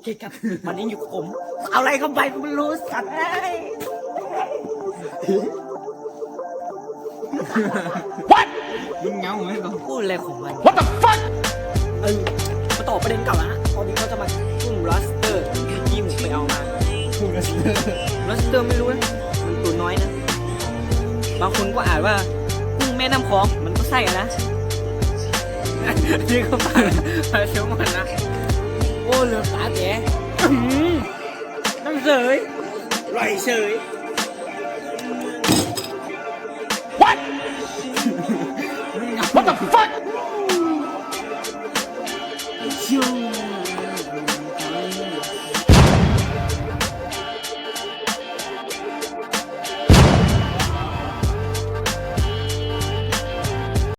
เคครับวันนี้อยู่กับผมเอาอะไรเข้าไปก็ไม่รู้สัตว์มึงเงาไหมก่อน พูดอะไรของมัน What the fuck มาต่อประเด็นเก่าละตอนนี้เขาจะมากุ้งลัสเตอร์ที่ผมไปเอามา พูดกันสิ ลัสเตอร์ไม่รู้นะมันตัวน้อยนะบางคนก็อ่านว่ากุ้งแม่น้ำของมันก็ใช่อะนะนี่เขามาเชียวมันนะโอ้เหลือปลาแกนั่งเฉยไหลเฉย What What the fuck ชิว